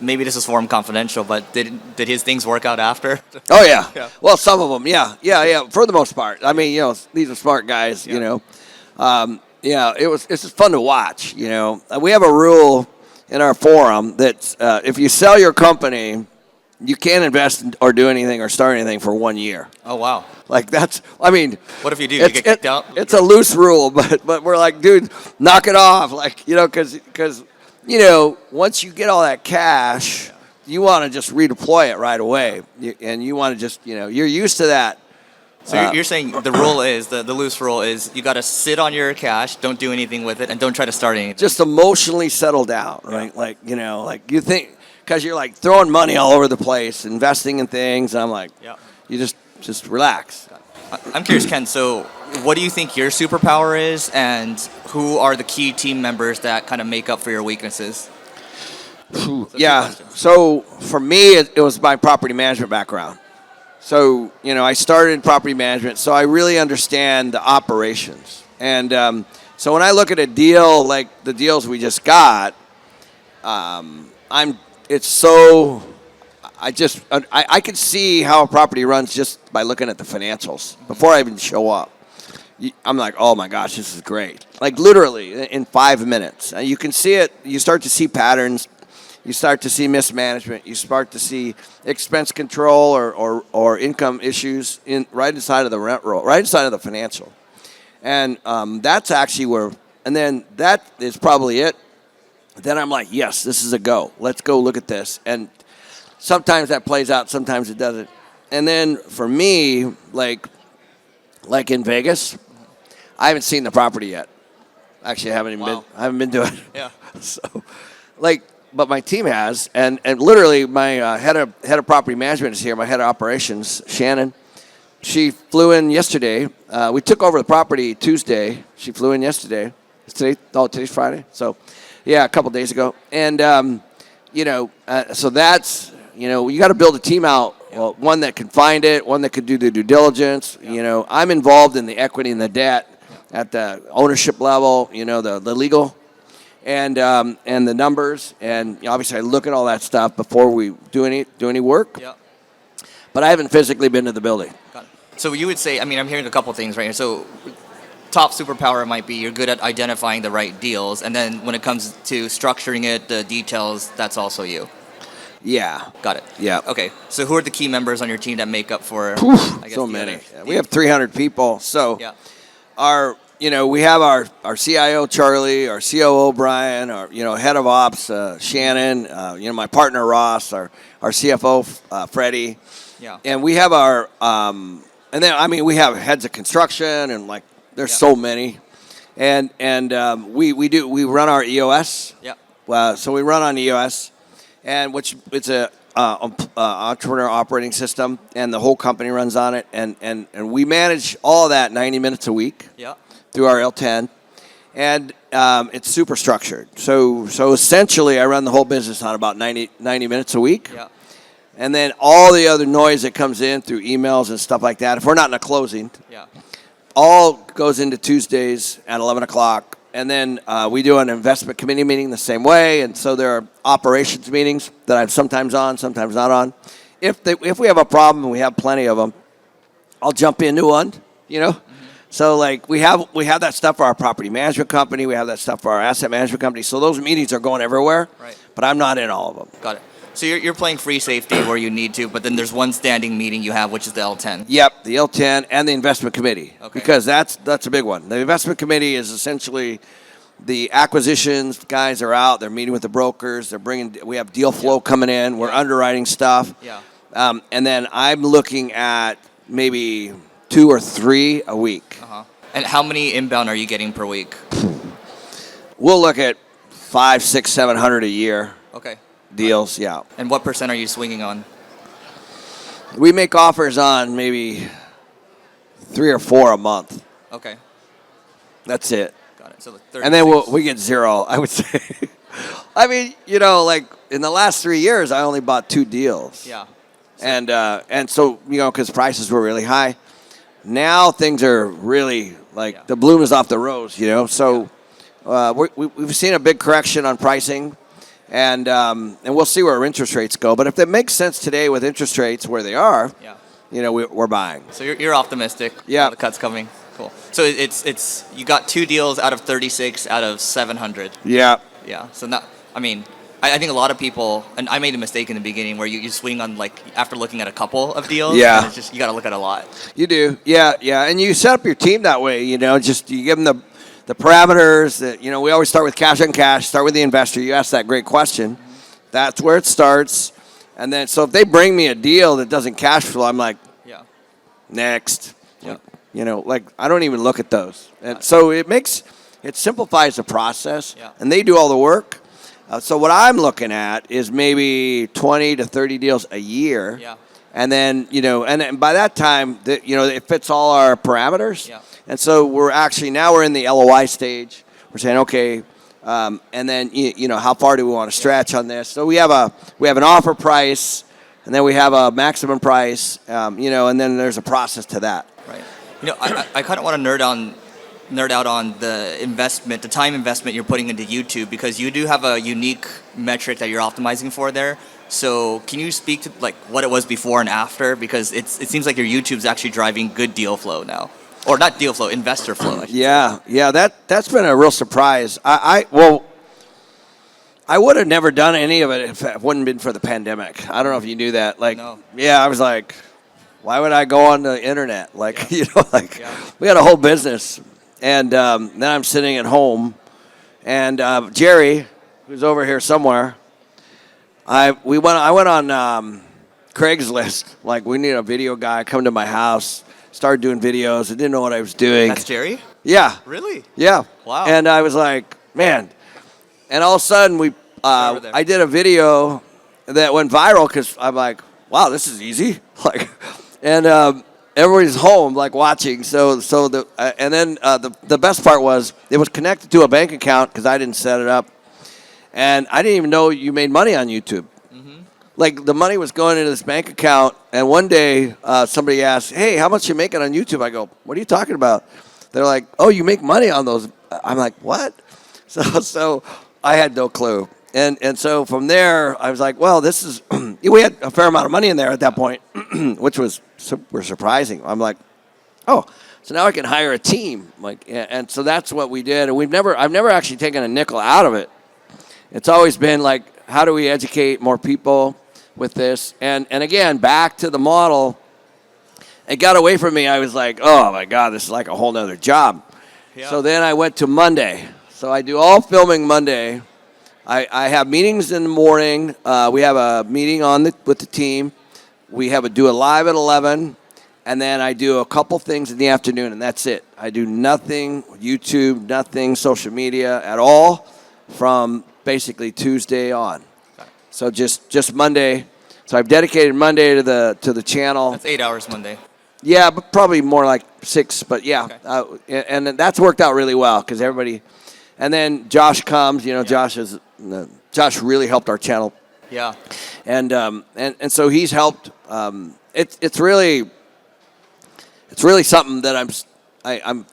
maybe this is forum confidential, but did his things work out after? Oh, yeah. Yeah. Well, some of them, yeah, for the most part. I mean, these are smart guys, it's just fun to watch, We have a rule in our forum that if you sell your company, you can't invest or do anything or start anything for 1 year. Oh, wow. What What if you do? You get kicked out? It's a loose rule, but we're like, dude, knock it off. Because once you get all that cash, you want to just redeploy it right away. And you want to just, you're used to that. So you're saying the rule is, the loose rule is, you got to sit on your cash, don't do anything with it, and don't try to start anything. Just emotionally settle down, right? You think, because you're throwing money all over the place, investing in things. And I'm like, you just relax. I'm curious, Ken, so what do you think your superpower is, and who are the key team members that kind of make up for your weaknesses? So for me, it was my property management background. So, I started in property management, so I really understand the operations. And so when I look at a deal like the deals we just got, I could see how a property runs just by looking at the financials before I even show up. I'm like, oh my gosh, this is great. Literally in 5 minutes. You can see it. You start to see patterns. You start to see mismanagement. You start to see expense control or income issues right inside of the rent roll, right inside of the financial. And that's actually where, and then that is probably it. Then I'm like, yes, this is a go. Let's go look at this. And sometimes that plays out, sometimes it doesn't. And then for me, like in Vegas, I haven't seen the property yet. Actually, I haven't been to it. Yeah. So, but my team has, and literally my head of property management is here. My head of operations, Shannon. She flew in yesterday. We took over the property Tuesday. She flew in yesterday. Today's Friday. So, yeah, a couple days ago. And so that's you got to build a team out. Well, one that can find it, one that could do the due diligence. Yeah. I'm involved in the equity and the debt at the ownership level. The legal. And the numbers, and obviously I look at all that stuff before we do any work. Yeah. But I haven't physically been to the building. Got it. So you would say, I'm hearing a couple things right here. So top superpower might be you're good at identifying the right deals, and then when it comes to structuring it, the details, that's also you. Yeah. Got it. Yeah. Okay. So who are the key members on your team that make up for? So many. We have 300 people. So yeah. We have our CIO Charlie, our COO Brian, our head of ops Shannon, my partner Ross, our CFO Freddie, Yeah. and we have our and then we have heads of construction and there's so many, and we run our EOS. Yeah. So we run on EOS, and which it's a entrepreneur operating system, and the whole company runs on it, and we manage all of that 90 minutes a week Yeah. through our L10, and it's super structured. So essentially, I run the whole business on about 90 minutes a week. Yeah. And then all the other noise that comes in through emails and stuff like that, if we're not in a closing, Yeah. all goes into Tuesdays at 11 o'clock. And then we do an investment committee meeting the same way. And so there are operations meetings that I'm sometimes on, sometimes not on. If we have a problem, and we have plenty of them, I'll jump into one, you know. So like we have that stuff for our property management company. We have that stuff for our asset management company. So those meetings are going everywhere. Right. But I'm not in all of them. Got it. So you're playing free safety where you need to, but then there's one standing meeting you have, which is the L10. Yep, the L10 and the investment committee. Okay. Because that's a big one. The investment committee is essentially the acquisitions guys are out. They're meeting with the brokers. We have deal flow coming in. We're underwriting stuff. Yeah. And then I'm looking at maybe 2 or 3 a week. Uh-huh. And how many inbound are you getting per week? We'll look at 500, 600, 700 a year. Okay. Deals, yeah. And what % are you swinging on? We make offers on maybe 3 or 4 a month. Okay. That's it. Got it. So And then we get 0, I would say. I mean, like in the last 3 years, I only bought 2 deals. Yeah. And so, because prices were really high. Now things are really like the bloom is off the rose, So we've seen a big correction on pricing. And we'll see where interest rates go. But if it makes sense today with interest rates where they are, we're buying. So you're optimistic. Yeah. The cut's coming. Cool. So it's you got 2 deals out of 36 out of 700. Yeah. Yeah. So I think a lot of people, and I made a mistake in the beginning where you swing on after looking at a couple of deals. Yeah. And it's just you got to look at a lot. You do. Yeah. And you set up your team that way. Just you give them the parameters that, we always start with cash on cash, start with the investor. You asked that great question. That's where it starts. And then, so if they bring me a deal that doesn't cash flow, I'm like, next. Yeah. I don't even look at those. And so it simplifies the process. Yeah. And they do all the work. So what I'm looking at is maybe 20 to 30 deals a year. Yeah. And then, and by that time, it fits all our parameters. Yeah. And so we're in the LOI stage. We're saying, okay, and then, how far do we want to stretch on this? So we have an offer price, and then we have a maximum price, and then there's a process to that. Right. I kind of want to nerd out on the time investment you're putting into YouTube, because you do have a unique metric that you're optimizing for there. So can you speak to what it was before and after? Because it seems like your YouTube's actually driving good deal flow now. Or not deal flow, investor flow. Yeah, that's been a real surprise. I would have never done any of it if it wouldn't been for the pandemic. I don't know if you knew that. No. Yeah, I was like, why would I go on the internet? We had a whole business. And then I'm sitting at home, and Jerry, who's over here somewhere, I went on Craigslist. We need a video guy, come to my house. Started doing videos. I didn't know what I was doing. That's Jerry? Yeah. Really? Yeah. Wow. And I was like, man. And all of a sudden, I did a video that went viral because I'm like, wow, this is easy. And everybody's home, watching. So the best part was it was connected to a bank account because I didn't set it up, and I didn't even know you made money on YouTube. The money was going into this bank account, and one day somebody asked, hey, how much you making on YouTube? I go, what are you talking about? They're like, oh, you make money on those. I'm like, what? So I had no clue. And so from there, I was like, well, this is, we had a fair amount of money in there at that point, which was super surprising. I'm like, oh, so now I can hire a team. And so that's what we did. And I've never actually taken a nickel out of it. It's always been how do we educate more people with this? And again, back to the model, it got away from me. I was like, oh my God, this is like a whole nother job. Yeah. So then I went to Monday. So I do all filming Monday. I have meetings in the morning. We have a meeting with the team. We do a live at 11. And then I do a couple things in the afternoon, and that's it. I do nothing YouTube, nothing social media at all from basically Tuesday on. So just Monday. So I've dedicated Monday to the channel. That's 8 hours Monday. Yeah, but probably more like 6. But yeah, Okay. and that's worked out really well because everybody. And then Josh comes. You know, Josh really helped our channel. Yeah. And so he's helped. It's really something that I'm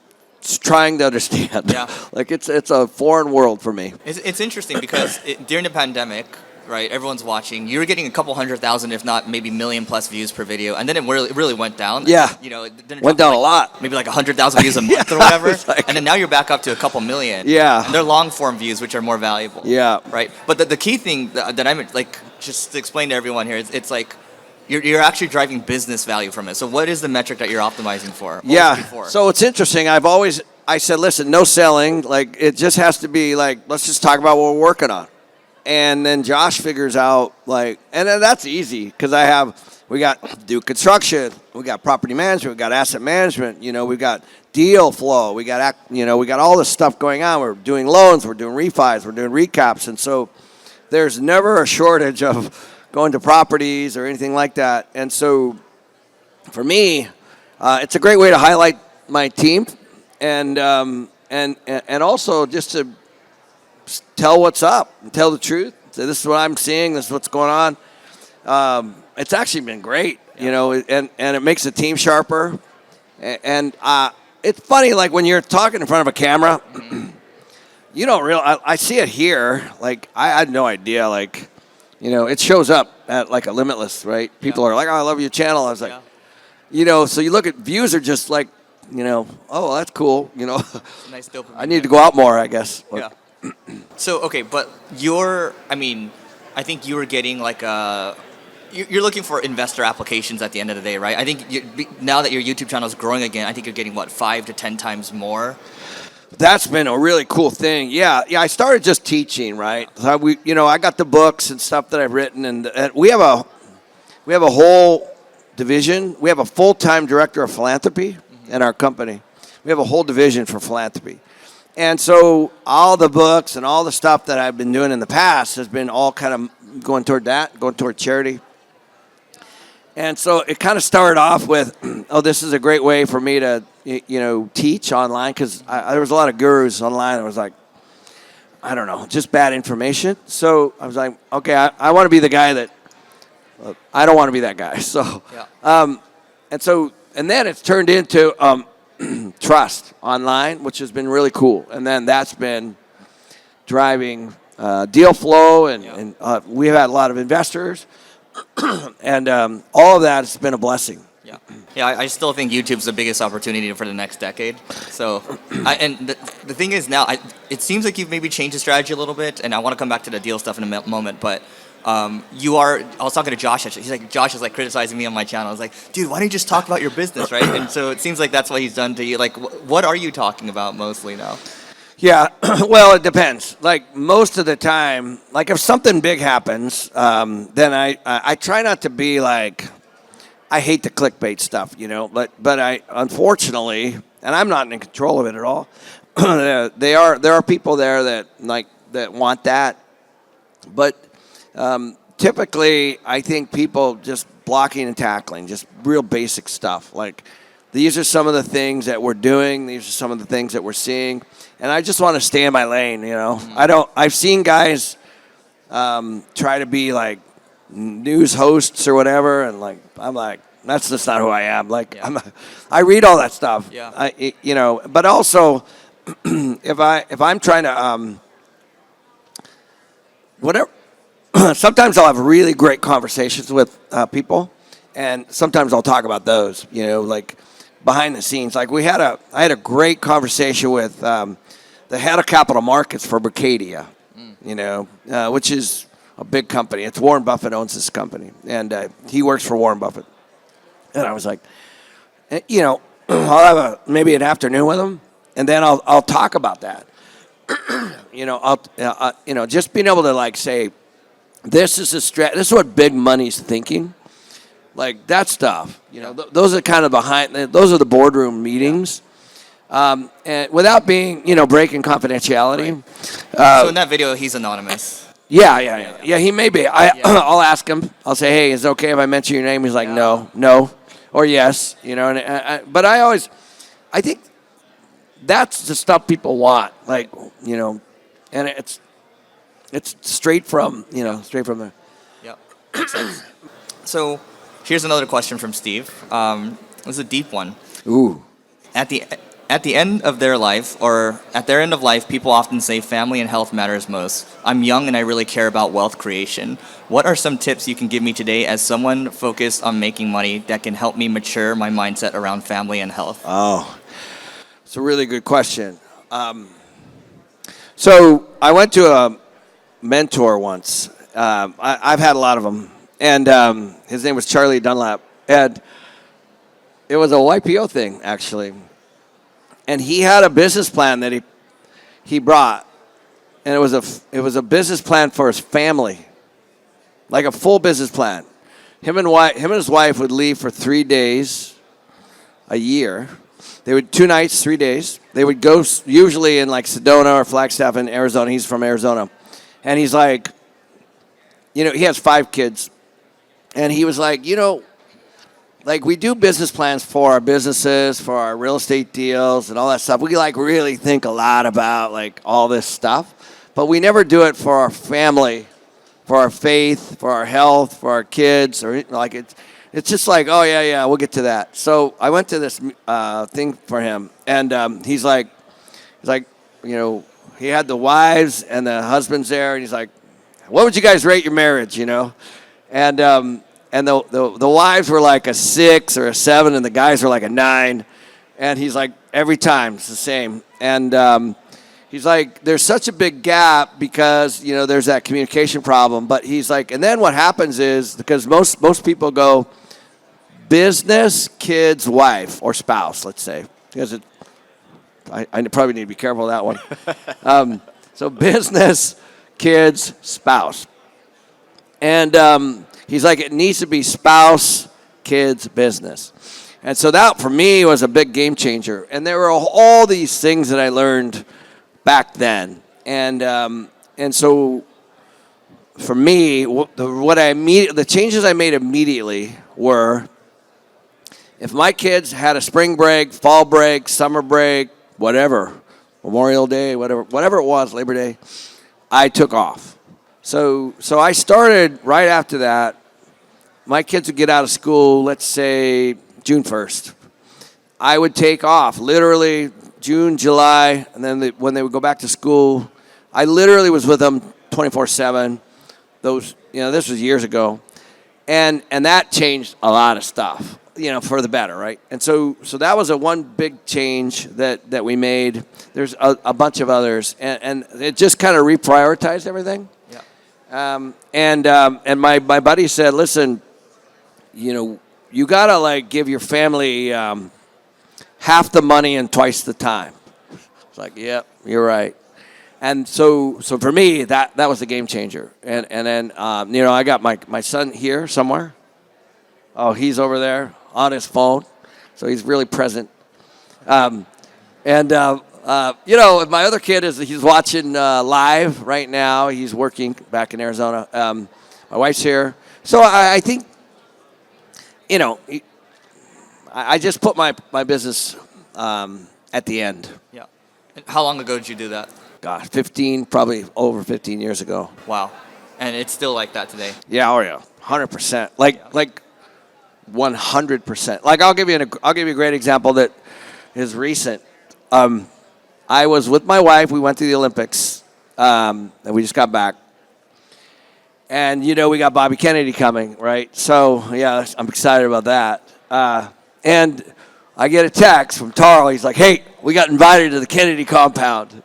trying to understand. Yeah. Like it's a foreign world for me. It's interesting because during the pandemic, right, everyone's watching. You were getting a couple 100,000, if not maybe million plus views per video, and then it really went down. Yeah. You know, it didn't Went drop down a lot. Maybe like 100,000 views a month or Yeah, whatever. it's like- And then now you're back up to a couple million. Yeah. And they're long form views, which are more valuable. Yeah. Right. But the key thing that I'm like, just to explain to everyone here, it's like you're actually driving business value from it. So what is the metric that you're optimizing for? What was it before? So it's interesting. I said, listen, no selling. Like it just has to be like, let's just talk about what we're working on. And then Josh figures out and then that's easy because we got do construction, we got property management, we got asset management, you know, we got deal flow, we got all this stuff going on. We're doing loans, we're doing refis, we're doing recaps, and so there's never a shortage of going to properties or anything like that. And so for me, it's a great way to highlight my team and also just to tell what's up, tell the truth. Say, this is what I'm seeing. This is what's going on. It's actually been great, you know, and it makes the team sharper. And it's funny, like when you're talking in front of a camera, you don't realize. I see it here. Like I had no idea. Like, you know, it shows up at like a Limitless, right? People are like, "Oh, I love your channel." I was like, you know, so you look at views are just like, you know, oh, that's cool. You know, nice dopamine. I need to go out more, I guess. Yeah. So, okay, but I think you were getting like you're looking for investor applications at the end of the day, right? I think now that your YouTube channel is growing again, I think you're getting 5 to 10 times more. That's been a really cool thing. Yeah. I started just teaching, right? So I got the books and stuff that I've written, and we have a whole division. We have a full-time director of philanthropy in our company. We have a whole division for philanthropy. And so all the books and all the stuff that I've been doing in the past has been all kind of going toward charity. And so it kind of started off with, this is a great way for me to, teach online, because there was a lot of gurus online. I was like, I don't know, just bad information. So I was like, okay, I want to be the guy that, I don't want to be that guy. So, and then it's turned into trust online, which has been really cool. And then that's been driving deal flow, and we've had a lot of investors. And all of that has been a blessing. Yeah, I still think YouTube's the biggest opportunity for the next decade. So, and the thing is now, it seems like you've maybe changed the strategy a little bit, and I want to come back to the deal stuff in a moment, but I was talking to Josh, actually. He's like, Josh is like criticizing me on my channel. I was like, dude, why don't you just talk about your business, right? And so it seems like that's what he's done to you. Like, what are you talking about mostly now? Yeah, well, it depends. Like most of the time, like if something big happens, then I try not to be like, I hate the clickbait stuff, but I, unfortunately, and I'm not in control of it at all. There are people there that want that, but typically I think people just blocking and tackling, just real basic stuff. Like these are some of the things that we're doing. These are some of the things that we're seeing. And I just want to stay in my lane, I've seen guys try to be like news hosts or whatever, and I'm like, that's just not who I am. Like, I read all that stuff. Yeah. But also, if I'm trying to, whatever, sometimes I'll have really great conversations with people, and sometimes I'll talk about those, like behind the scenes. Like I had a great conversation with the head of capital markets for Berkadia, which is a big company. It's Warren Buffett owns this company, and he works for Warren Buffett. And I was like, I'll have maybe an afternoon with him, and then I'll talk about that. I'll just being able to like say, this is this is what big money's thinking, like that stuff. Those are kind of those are the boardroom meetings. and without being, breaking confidentiality. So in that video, he's anonymous. Yeah. He may be. I'll ask him. I'll say, hey, is it okay if I mention your name? He's like, no, or yes. But I think that's the stuff people want. Like, and it's straight from there. Yeah, makes sense. So here's another question from Steve. This is a deep one. Ooh. At the end of their life, or at their end of life, people often say family and health matters most. I'm young and I really care about wealth creation. What are some tips you can give me today as someone focused on making money that can help me mature my mindset around family and health? Oh, it's a really good question. So I went to a mentor once. I've had a lot of them. And his name was Charlie Dunlap. And it was a YPO thing, actually. And he had a business plan that he brought, and it was a business plan for his family, like a full business plan. Him and his wife would leave for 3 days a year. They would 2 nights, 3 days. They would go usually in like Sedona or Flagstaff in Arizona. He's from Arizona, and he's like, he has 5 kids, and he was like, like we do business plans for our businesses, for our real estate deals and all that stuff. We like really think a lot about like all this stuff, but we never do it for our family, for our faith, for our health, for our kids, or like it's just like, oh yeah, we'll get to that. So I went to this thing for him, and he's like, he had the wives and the husbands there, and he's like, what would you guys rate your marriage, And the wives were like a 6 or a 7, and the guys were like a 9. And he's like, every time it's the same. And he's like, there's such a big gap because, there's that communication problem. But he's like, and then what happens is, because most people go business, kids, wife, or spouse, let's say. Because I probably need to be careful of that one. So business, kids, spouse. And he's like, it needs to be spouse, kids, business. And so that, for me, was a big game changer. And there were all these things that I learned back then. And so for me, the changes I made immediately were, if my kids had a spring break, fall break, summer break, whatever, Memorial Day, whatever it was, Labor Day, I took off. So I started right after that. My kids would get out of school, let's say June 1st. I would take off, literally June, July, and then when they would go back to school, I literally was with them 24/7. This was years ago, and that changed a lot of stuff, for the better, right? And so that was one big change that we made. There's a bunch of others, and it just kind of reprioritized everything. Yeah. And my buddy said, listen, you gotta like give your family half the money and twice the time. It's like, yep, you're right. And so for me, that was a game changer. And then I got my son here somewhere. Oh, he's over there on his phone, so he's really present. My other kid he's watching live right now. He's working back in Arizona. My wife's here, so I think. I just put my business at the end. Yeah. And how long ago did you do that? Gosh, probably over 15 years ago. Wow. And it's still like that today? Yeah, 100%. Like 100%. Like I'll give you a great example that is recent. I was with my wife. We went to the Olympics, and we just got back. And, we got Bobby Kennedy coming, right? So, yeah, I'm excited about that. And I get a text from Tarl. He's like, hey, we got invited to the Kennedy compound,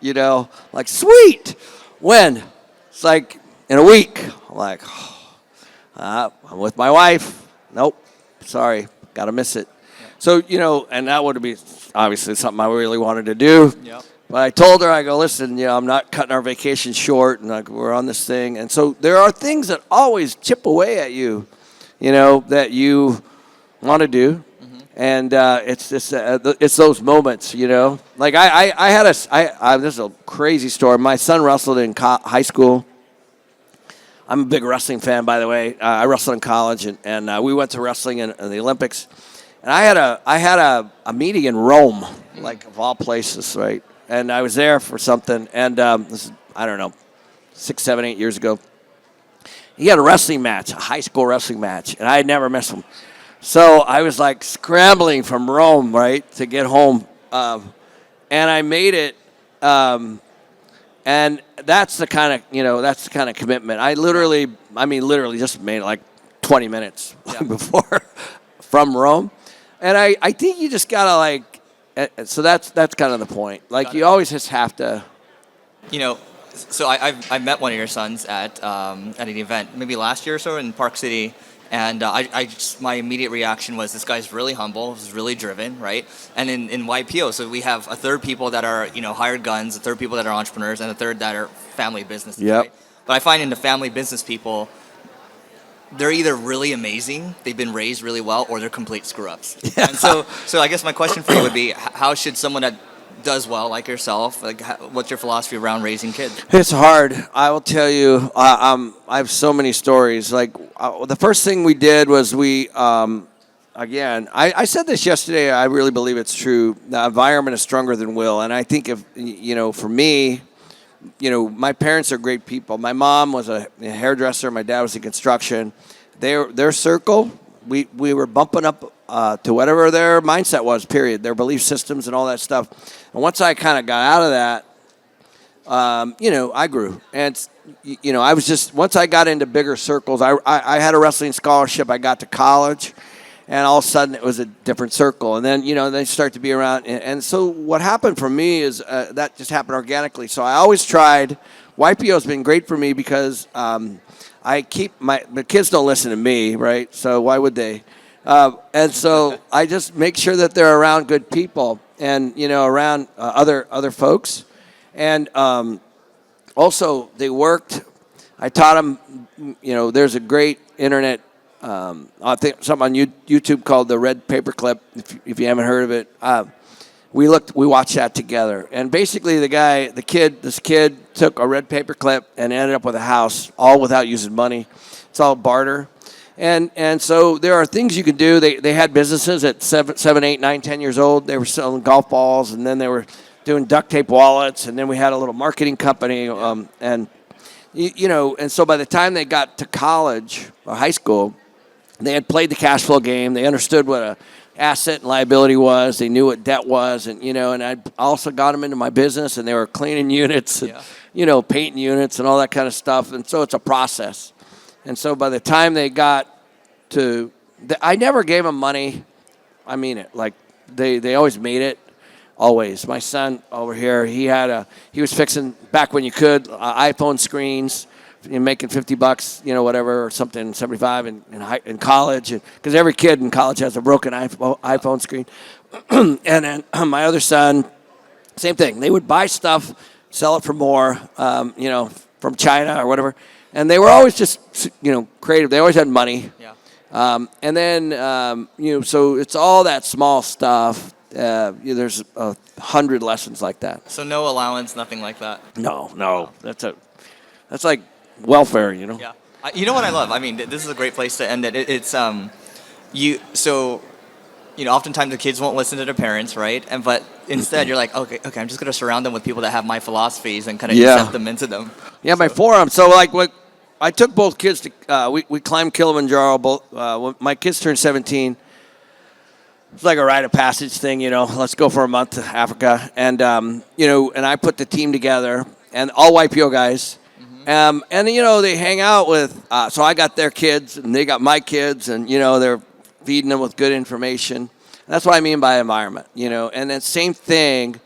Like, sweet. When? It's like, in a week. I'm like, I'm with my wife. Nope. Sorry. Got to miss it. So, and that would be obviously something I really wanted to do. Yep. But I told her, I go, listen, I'm not cutting our vacation short, and we're on this thing. And so there are things that always chip away at you, that you want to do. Mm-hmm. And it's just it's those moments, you know. Like I had this is a crazy story. My son wrestled in high school. I'm a big wrestling fan, by the way. I wrestled in college, and we went to wrestling in the Olympics. And I had a meeting in Rome, like of all places, right? And I was there for something, and this is, I don't know, 6, 7, 8 years ago. He had a wrestling match, a high school wrestling match, and I had never missed him. So I was like scrambling from Rome, right, to get home, and I made it. And that's the kind of commitment. I literally just made it like 20 minutes before from Rome, and I think you just gotta like. So that's kind of the point. Like you always just have to. You know, so I met one of your sons at an event maybe last year or so in Park City. And my immediate reaction was, this guy's really humble, he's really driven, right? And in YPO, so we have a third people that are, hired guns, a third people that are entrepreneurs, and a third that are family businesses, right? But I find in the family business people, they're either really amazing, they've been raised really well, or they're complete screw-ups. Yeah. And so I guess my question for you would be, how should someone that does well, like yourself, what's your philosophy around raising kids? It's hard. I will tell you. I have so many stories. Like the first thing we did was again. I said this yesterday. I really believe it's true. The environment is stronger than will, and I think for me, my parents are great people. My mom was a hairdresser. My dad was in construction. Their circle. We were bumping up to whatever their mindset was, period, their belief systems and all that stuff. And once I kind of got out of that, I grew. And, I was just, once I got into bigger circles, I had a wrestling scholarship. I got to college, and all of a sudden it was a different circle. And then, they start to be around. And so what happened for me is that just happened organically. So I always tried. YPO has been great for me because I keep the kids don't listen to me, right? So why would they? And so I just make sure that they're around good people and, around other folks. And also they worked. I taught them, there's a great internet, I think something on YouTube called the Red Paperclip, if you haven't heard of it. We watched that together. And basically this kid took a red paperclip and ended up with a house, all without using money. It's all barter. And so there are things you can do. They had businesses at 7, 8, 9, 10 years old. They were selling golf balls, and then they were doing duct tape wallets, and then we had a little marketing company. And so by the time they got to college or high school, they had played the cash flow game. They understood what a asset and liability was. They knew what debt was, and and I also got them into my business, and they were cleaning units, and, painting units, and all that kind of stuff. And so it's a process. And so by the time they got to, I never gave them money. I mean it. Like they always made it. Always. My son over here, he was fixing back when you could iPhone screens. Making $50, whatever, or something, 75 in college, because every kid in college has a broken iPhone screen. And then my other son, same thing. They would buy stuff, sell it for more, from China or whatever, and they were always just, creative. They always had money. Yeah. And then, so it's all that small stuff. There's 100 lessons like that. So no allowance, nothing like that. No, that's like welfare, Yeah. You know what I love? I mean, this is a great place to end it. It's oftentimes the kids won't listen to their parents, right? But instead you're like, okay, I'm just going to surround them with people that have my philosophies and kind of accept them into them. Yeah, my forum. So like I took both kids to we climbed Kilimanjaro. When my kids turned 17. It's like a rite of passage thing, Let's go for a month to Africa, and and I put the team together, and all YPO guys. And they hang out with. So I got their kids, and they got my kids, and they're feeding them with good information. And that's what I mean by environment, And then same thing,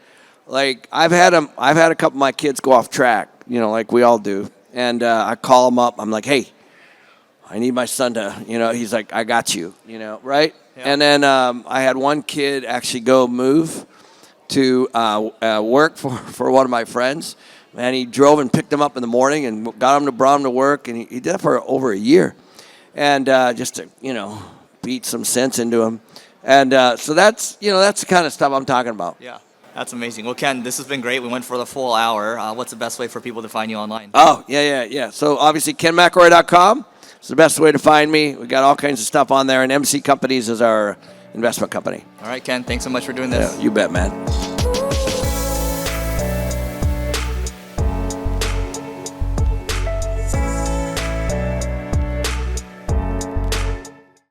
like I've had a couple of my kids go off track, like we all do, and I call them up. I'm like, hey, I need my son to, he's like, I got you, right? Yeah. And then I had one kid actually go move to work for one of my friends. And he drove and picked him up in the morning and brought him to work, and he did that for over a year, and just to beat some sense into him. And so that's the kind of stuff I'm talking about. Yeah, that's amazing. Well, Ken, this has been great. We went for the full hour. What's the best way for people to find you online? Oh, yeah. So obviously KenMcElroy.com is the best way to find me. We got all kinds of stuff on there, and MC Companies is our investment company. All right, Ken, thanks so much for doing this. Yeah, you bet, man.